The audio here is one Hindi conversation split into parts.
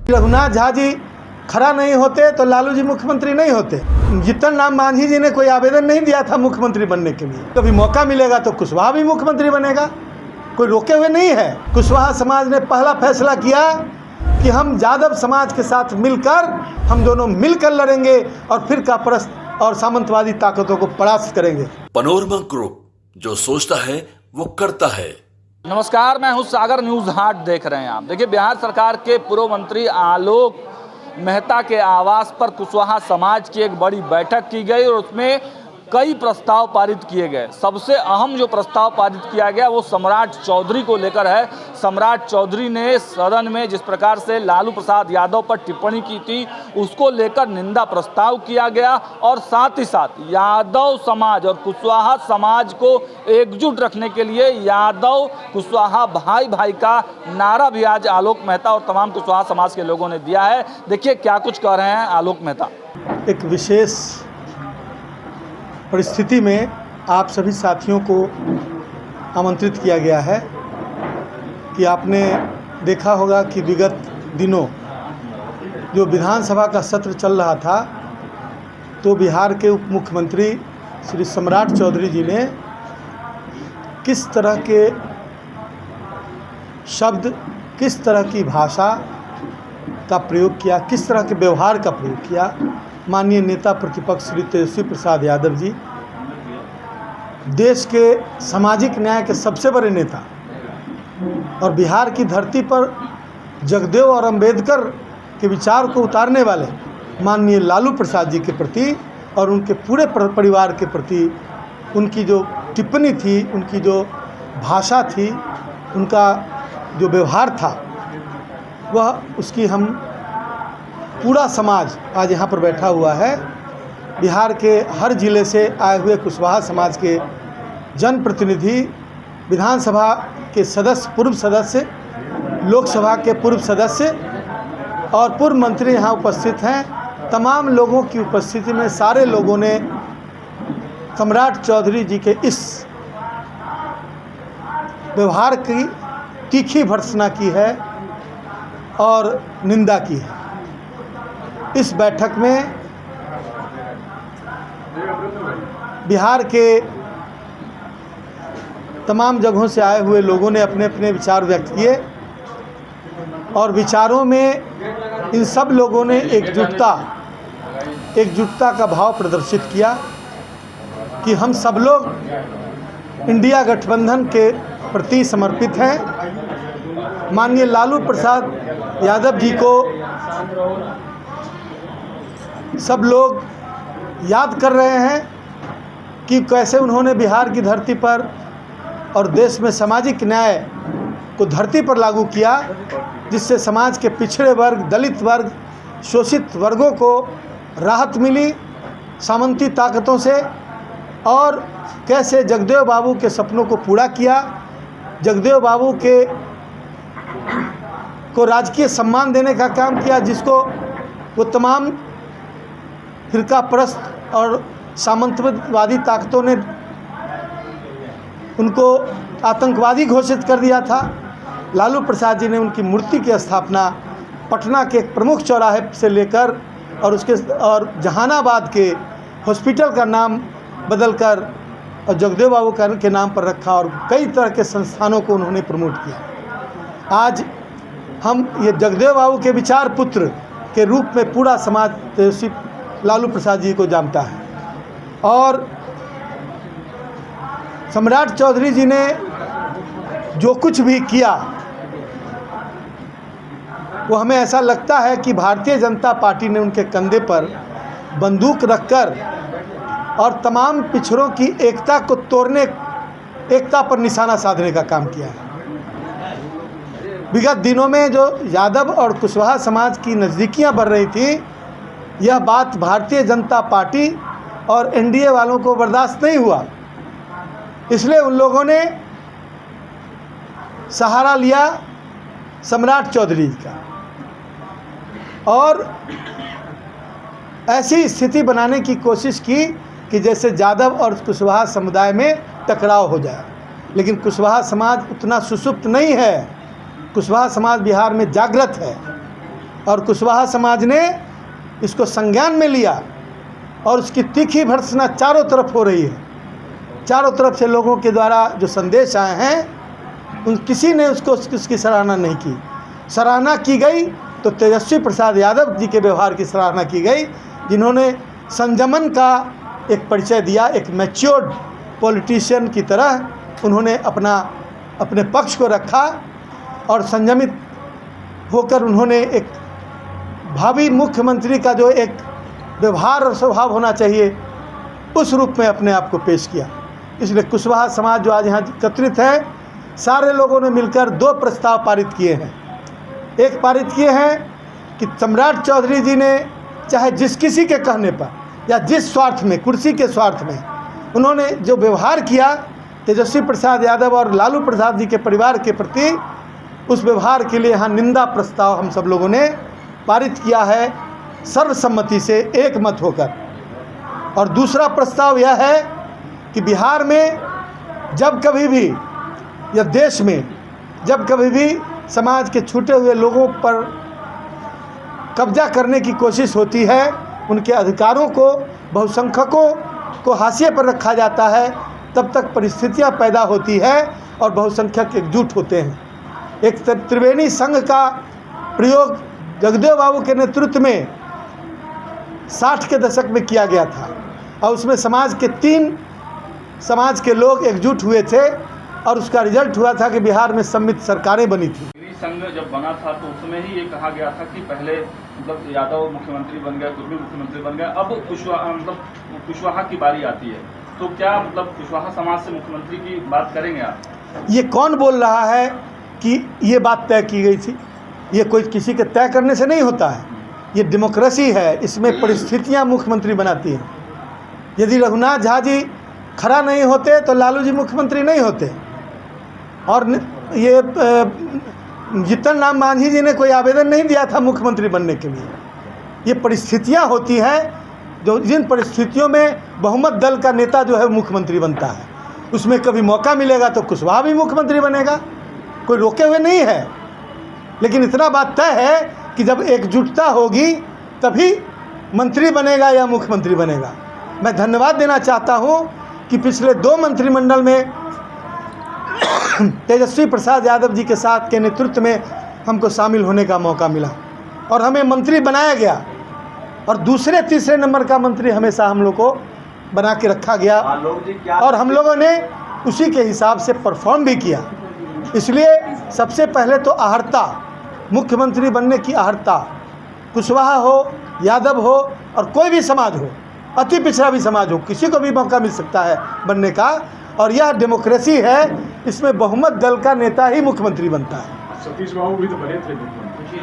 रघुनाथ झा जी खड़ा नहीं होते तो लालू जी मुख्यमंत्री नहीं होते। जीतन राम मांझी जी ने कोई आवेदन नहीं दिया था मुख्यमंत्री बनने के लिए। कभी मौका मिलेगा तो कुशवाहा भी मुख्यमंत्री बनेगा, कोई रोके हुए नहीं है। कुशवाहा समाज ने पहला फैसला किया कि हम यादव समाज के साथ मिलकर, हम दोनों मिलकर लड़ेंगे और फिरका परस्त और सामंतवादी ताकतों को परास्त करेंगे। पनोरमा ग्रुप, जो सोचता है वो करता है। नमस्कार, मैं हूं सागर, न्यूज़ हाट देख रहे हैं आप। देखिए, बिहार सरकार के पूर्व मंत्री आलोक मेहता के आवास पर कुशवाहा समाज की एक बड़ी बैठक की गई और उसमें कई प्रस्ताव पारित किए गए। सबसे अहम जो प्रस्ताव पारित किया गया वो सम्राट चौधरी को लेकर है। सम्राट चौधरी ने सदन में जिस प्रकार से लालू प्रसाद यादव पर टिप्पणी की थी, उसको लेकर निंदा प्रस्ताव किया गया और साथ ही साथ यादव समाज और कुशवाहा समाज को एकजुट रखने के लिए यादव कुशवाहा भाई भाई का नारा भी आज आलोक मेहता और तमाम कुशवाहा समाज के लोगों ने दिया है। देखिए क्या कुछ कह रहे हैं आलोक मेहता। एक विशेष परिस्थिति में आप सभी साथियों को आमंत्रित किया गया है कि आपने देखा होगा कि विगत दिनों जो विधानसभा का सत्र चल रहा था, तो बिहार के उप मुख्यमंत्री श्री सम्राट चौधरी जी ने किस तरह के शब्द, किस तरह की भाषा का प्रयोग किया, किस तरह के व्यवहार का प्रयोग किया। माननीय नेता प्रतिपक्ष श्री तेजस्वी प्रसाद यादव जी, देश के सामाजिक न्याय के सबसे बड़े नेता और बिहार की धरती पर जगदेव और अंबेडकर के विचार को उतारने वाले माननीय लालू प्रसाद जी के प्रति और उनके पूरे परिवार के प्रति उनकी जो टिप्पणी थी, उनकी जो भाषा थी, उनका जो व्यवहार था, वह उसकी हम पूरा समाज आज यहाँ पर बैठा हुआ है। बिहार के हर ज़िले से आए हुए कुशवाहा समाज के जनप्रतिनिधि, विधानसभा के सदस्य, पूर्व सदस्य, लोकसभा के पूर्व सदस्य और पूर्व मंत्री यहाँ उपस्थित हैं। तमाम लोगों की उपस्थिति में सारे लोगों ने सम्राट चौधरी जी के इस व्यवहार की तीखी भर्त्सना की है और निंदा की है। इस बैठक में बिहार के तमाम जगहों से आए हुए लोगों ने अपने अपने विचार व्यक्त किए और विचारों में इन सब लोगों ने एकजुटता का भाव प्रदर्शित किया कि हम सब लोग इंडिया गठबंधन के प्रति समर्पित हैं। माननीय लालू प्रसाद यादव जी को सब लोग याद कर रहे हैं कि कैसे उन्होंने बिहार की धरती पर और देश में सामाजिक न्याय को धरती पर लागू किया, जिससे समाज के पिछड़े वर्ग, दलित वर्ग, शोषित वर्गों को राहत मिली सामंती ताकतों से, और कैसे जगदेव बाबू के सपनों को पूरा किया, जगदेव बाबू को राजकीय सम्मान देने का काम किया, जिसको वो तमाम फिरका परस्त और सामंतवादी ताकतों ने उनको आतंकवादी घोषित कर दिया था। लालू प्रसाद जी ने उनकी मूर्ति की स्थापना पटना के एक प्रमुख चौराहे से लेकर और जहानाबाद के हॉस्पिटल का नाम बदलकर और जगदेव बाबू के नाम पर रखा और कई तरह के संस्थानों को उन्होंने प्रमोट किया। आज हम ये जगदेव बाबू के विचार पुत्र के रूप में पूरा समाज तेजस्वी लालू प्रसाद जी को जानता है और सम्राट चौधरी जी ने जो कुछ भी किया वो हमें ऐसा लगता है कि भारतीय जनता पार्टी ने उनके कंधे पर बंदूक रखकर और तमाम पिछड़ों की एकता को तोड़ने, एकता पर निशाना साधने का काम किया है। विगत दिनों में जो यादव और कुशवाहा समाज की नज़दीकियां बढ़ रही थी, यह बात भारतीय जनता पार्टी और एनडीए वालों को बर्दाश्त नहीं हुआ, इसलिए उन लोगों ने सहारा लिया सम्राट चौधरी का और ऐसी स्थिति बनाने की कोशिश की कि जैसे यादव और कुशवाहा समुदाय में टकराव हो जाए। लेकिन कुशवाहा समाज उतना सुसुप्त नहीं है। कुशवाहा समाज बिहार में जागृत है और कुशवाहा समाज ने इसको संज्ञान में लिया और उसकी तीखी भर्त्सना चारों तरफ हो रही है। चारों तरफ से लोगों के द्वारा जो संदेश आए हैं उन किसी ने उसकी सराहना नहीं की। सराहना की गई तो तेजस्वी प्रसाद यादव जी के व्यवहार की सराहना की गई, जिन्होंने संयमन का एक परिचय दिया। एक मैच्योर्ड पॉलिटिशियन की तरह उन्होंने अपने पक्ष को रखा और संयमित होकर उन्होंने एक भावी मुख्यमंत्री का जो एक व्यवहार और स्वभाव होना चाहिए उस रूप में अपने आप को पेश किया। इसलिए कुशवाहा समाज जो आज यहाँ एकत्रित है, सारे लोगों ने मिलकर 2 प्रस्ताव पारित किए हैं। एक पारित किए हैं कि सम्राट चौधरी जी ने चाहे जिस किसी के कहने पर या जिस स्वार्थ में, कुर्सी के स्वार्थ में उन्होंने जो व्यवहार किया तेजस्वी प्रसाद यादव और लालू प्रसाद जी के परिवार के प्रति, उस व्यवहार के लिए यहाँ निंदा प्रस्ताव हम सब लोगों ने पारित किया है सर्वसम्मति से, एक मत होकर। और दूसरा प्रस्ताव यह है कि बिहार में जब कभी भी या देश में जब कभी भी समाज के छूटे हुए लोगों पर कब्जा करने की कोशिश होती है, उनके अधिकारों को, बहुसंख्यकों को हाशिए पर रखा जाता है, तब तक परिस्थितियां पैदा होती है और बहुसंख्यक एकजुट होते हैं। एक त्रिवेणी संघ का प्रयोग जगदेव बाबू के नेतृत्व में 60 के दशक में किया गया था और उसमें समाज के 3 समाज के लोग एकजुट हुए थे और उसका रिजल्ट हुआ था कि बिहार में सम्मिलित सरकारें बनी थी। संघ जब बना था तो उसमें ही ये कहा गया था कि पहले मतलब यादव मुख्यमंत्री बन गया, कुछ भी मुख्यमंत्री बन गया, अब कुशवाहा की बारी आती है। तो क्या मतलब कुशवाहा समाज से मुख्यमंत्री की बात करेंगे आप? ये कौन बोल रहा है कि ये बात तय की गई थी? ये कोई किसी के तय करने से नहीं होता है। ये डेमोक्रेसी है, इसमें परिस्थितियां मुख्यमंत्री बनाती हैं। यदि रघुनाथ झा जी खड़ा नहीं होते तो लालू जी मुख्यमंत्री नहीं होते, और ये जीतन राम मांझी जी ने कोई आवेदन नहीं दिया था मुख्यमंत्री बनने के लिए। ये परिस्थितियां होती हैं, जो जिन परिस्थितियों में बहुमत दल का नेता जो है मुख्यमंत्री बनता है, उसमें कभी मौका मिलेगा तो कुशवाहा भी मुख्यमंत्री बनेगा, कोई रोके हुए नहीं है। लेकिन इतना बात तय है कि जब एकजुटता होगी तभी मंत्री बनेगा या मुख्यमंत्री बनेगा। मैं धन्यवाद देना चाहता हूं कि पिछले 2 मंत्रिमंडल में तेजस्वी प्रसाद यादव जी के साथ के नेतृत्व में हमको शामिल होने का मौका मिला और हमें मंत्री बनाया गया, और दूसरे तीसरे नंबर का मंत्री हमेशा हम लोग को बना के रखा गया और हम लोगों ने उसी के हिसाब से परफॉर्म भी किया। इसलिए सबसे पहले तो अहर्ता, मुख्यमंत्री बनने की अहर्ता, कुशवाहा हो, यादव हो और कोई भी समाज हो, अति पिछड़ा भी समाज हो, किसी को भी मौका मिल सकता है बनने का। और यह डेमोक्रेसी है, इसमें बहुमत दल का नेता ही मुख्यमंत्री बनता है। सतीश बाबू भी तो बने थे मुख्यमंत्री।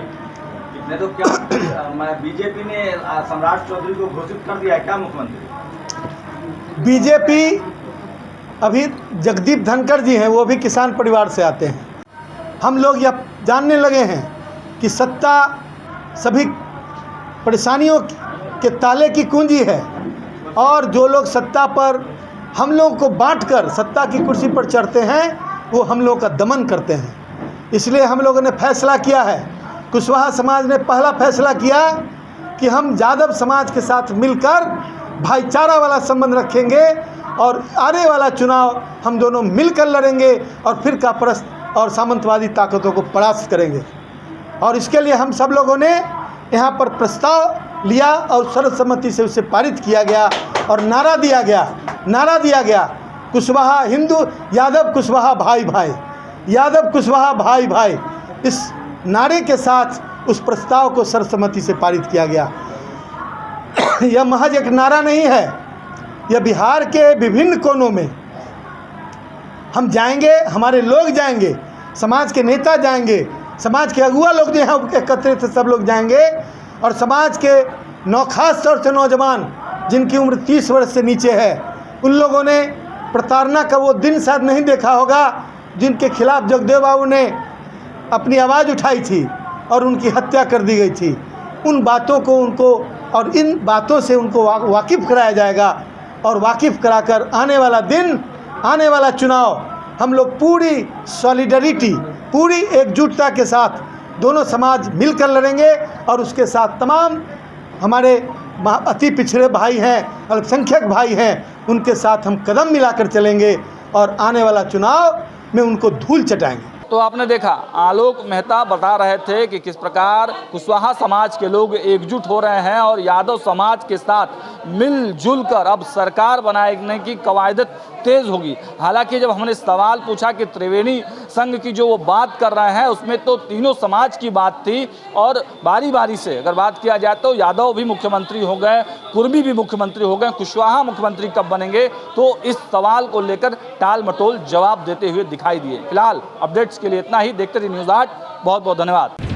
इतने तो क्या बीजेपी ने सम्राट चौधरी को घोषित कर दिया है क्या मुख्यमंत्री? बीजेपी अभी जगदीप धनखड़ जी हैं, वो भी किसान परिवार से आते हैं। हम लोग यह जानने लगे हैं कि सत्ता सभी परेशानियों के ताले की कुंजी है, और जो लोग सत्ता पर हम लोग को बांटकर सत्ता की कुर्सी पर चढ़ते हैं वो हम लोग का दमन करते हैं। इसलिए हम लोगों ने फैसला किया है, कुशवाहा समाज ने पहला फैसला किया कि हम यादव समाज के साथ मिलकर भाईचारा वाला संबंध रखेंगे और आने वाला चुनाव हम दोनों मिलकर लड़ेंगे और फिर का परस्त और सामंतवादी ताकतों को परास्त करेंगे। और इसके लिए हम सब लोगों ने यहाँ पर प्रस्ताव लिया और सर्वसम्मति से उसे पारित किया गया और नारा दिया गया कुशवाहा हिंदू, यादव कुशवाहा भाई भाई, यादव कुशवाहा भाई भाई। इस नारे के साथ उस प्रस्ताव को सर्वसम्मति से पारित किया गया। यह महज एक नारा नहीं है, यह बिहार के विभिन्न कोनों में हम जाएंगे, हमारे लोग जाएंगे, समाज के नेता जाएंगे, समाज के अगुआ लोग जो यहाँ एकत्रित सब लोग जाएंगे, और समाज के खास तौर से नौजवान जिनकी उम्र 30 वर्ष से नीचे है, उन लोगों ने प्रताड़ना का वो दिन शायद नहीं देखा होगा जिनके खिलाफ जगदेव बाबू ने अपनी आवाज़ उठाई थी और उनकी हत्या कर दी गई थी। उन बातों को उनको और इन बातों से उनको वाकिफ़ कराया जाएगा, और वाकिफ़ कराकर आने वाला दिन, आने वाला चुनाव हम लोग पूरी सॉलिडरिटी, पूरी एकजुटता के साथ दोनों समाज मिलकर लड़ेंगे और उसके साथ तमाम हमारे अति पिछड़े भाई हैं, अल्पसंख्यक भाई हैं, उनके साथ हम कदम मिलाकर चलेंगे और आने वाला चुनाव में उनको धूल चटाएंगे। तो आपने देखा आलोक मेहता बता रहे थे कि किस प्रकार कुशवाहा समाज के लोग एकजुट हो रहे हैं और यादव समाज के साथ मिलजुल कर अब सरकार बनाने की कवायद तेज होगी। हालांकि जब हमने सवाल पूछा कि त्रिवेणी संघ की जो वो बात कर रहे हैं उसमें तो तीनों समाज की बात थी और बारी बारी से अगर बात किया जाए तो यादव भी मुख्यमंत्री हो गए, कुर्मी भी मुख्यमंत्री हो गए, कुशवाहा मुख्यमंत्री कब बनेंगे, तो इस सवाल को लेकर टाल मटोल जवाब देते हुए दिखाई दिए। फिलहाल अपडेट्स के लिए इतना ही। देखते रहिए न्यूज़ 8। बहुत बहुत धन्यवाद।